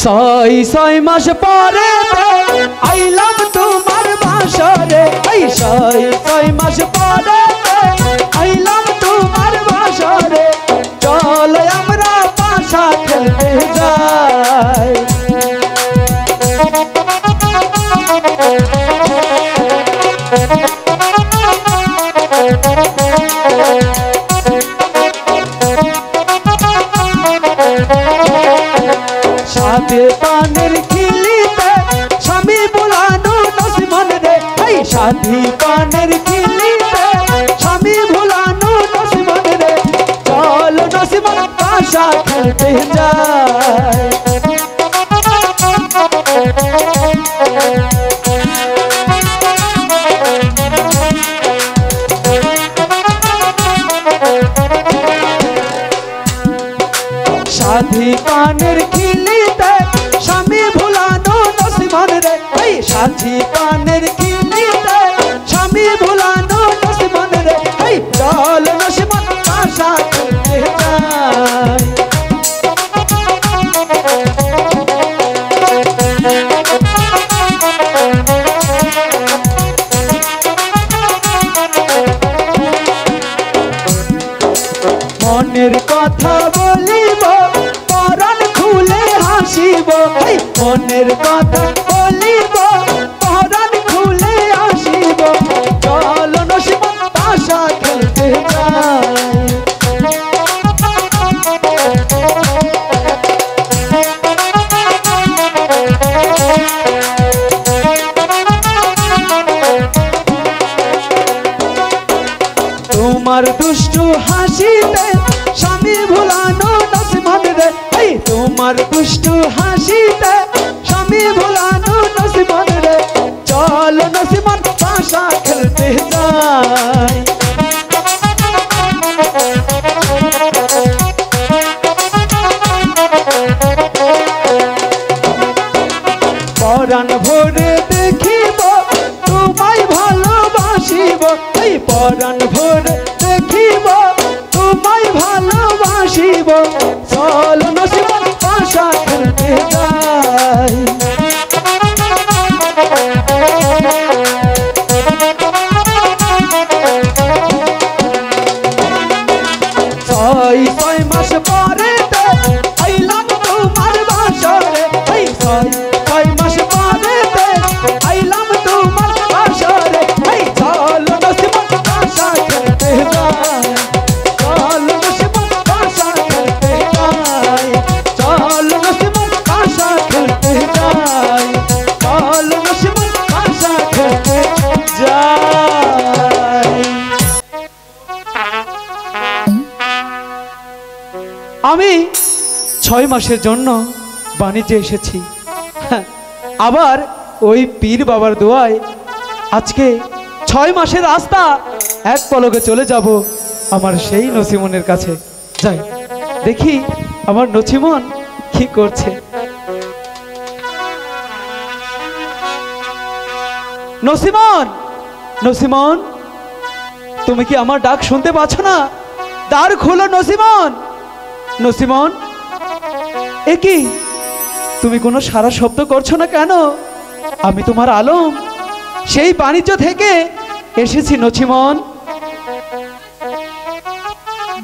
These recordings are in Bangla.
ছয় ছয় মাস পরে আইলাম তোমার বাসরে, ছয় ছয় মাস পরে আইলাম তোমার বাসরে, চলো আমরা পাশা খেলতে যাই। সাথে পানের খিলিতে স্বামী ভুলানো নসিমন রে, সাথী পানের খিলিতে স্বামী ভুলানো নসিমন রে, চল নসিমন পাশা খেলতে যায়। সাথী পানের খিলিতে স্বামী ভুলানো নসিমন রে, সাথী পানের খিলিতে স্বামী ভুলানো নসিমন রে, চল নসিমন পাশা খেলতে যাই। মনের কথা বলিব পরাণ খুলে হাসিব, মনের কথা বলিব পরাণ খুলে হাসিব, চল নসিমন পাশা খেলতে যাই। তোমার দুষ্টু হাসিতে স্বামী ভুলানো নসিমন রে, তোমার দুষ্টু হাসিতে স্বামী ভুলানো নসিমন রে, চল নসিমন পাশা খেলতে যাই। পরাণ ভরে দেখিব তোমায় ভালোবাসিব, পরাণ ভরে দেখিব তোমায় ভালোবাসিব, চল নসিমন পাশা খেলতে যাই। ছয় ছয় মাস পরে আইলাম তোমার বাসরে, ছয় ছয় মাস পরে আইলাম তোমার বাসরে, চল নসিমন পাশা খেলতে যাই। চল নসিমন পাশা খেলতে যাই, চল নসিমন পাশা খেলতে যাই, চল নসিমন পাশা খেলতে যাই। আমি 6 মাসের জন্য বাণিজ্যে এসেছি, আবার ওই পীর বাবার দোয়ায় আজকে 6 মাসের রাস্তা এক পলকে চলে যাব আমার সেই নসিমনের কাছে। যাই দেখি আমার নসিমন কি করছে। নসিমন, নসিমন, তুমি কি আমার ডাক শুনতে পাচ্ছ না? দ্বার খোলো নসিমন, নসিমন। এ কি, তুমি কোনো সারা শব্দ করছো না কেন? আমি তোমার আলম, সেই বাণিজ্য থেকে এসেছি নসিমন।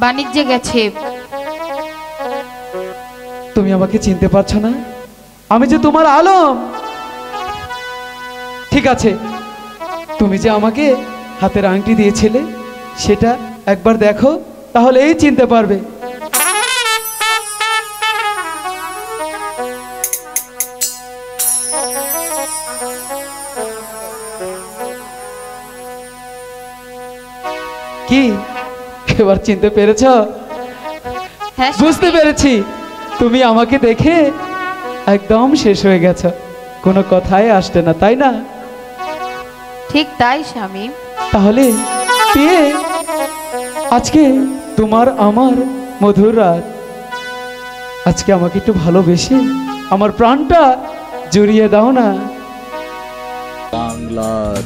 বাণিজ্যে গেছে। তুমি আমাকে চিনতে পারছো না? আমি যে তোমার আলম। ঠিক আছে, তুমি যে আমাকে হাতের আংটি দিয়েছিলে সেটা একবার দেখো, তাহলেই চিনতে পারবে। কি এবার চিনতে পেরেছ? হ্যাঁ, বুঝতে পেরেছি, তুমি আমাকে দেখে একদম শেষ হয়ে গেছ, কোনো কথাই আসছে না, তাই না? ঠিক তাই স্বামী। তাহলে পেয়ে আজকে তোমার আমার মধুর রাত, আজকে আমাকে একটু ভালোবেসে আমার প্রাণটা জুড়িয়ে দাও না। বাংলার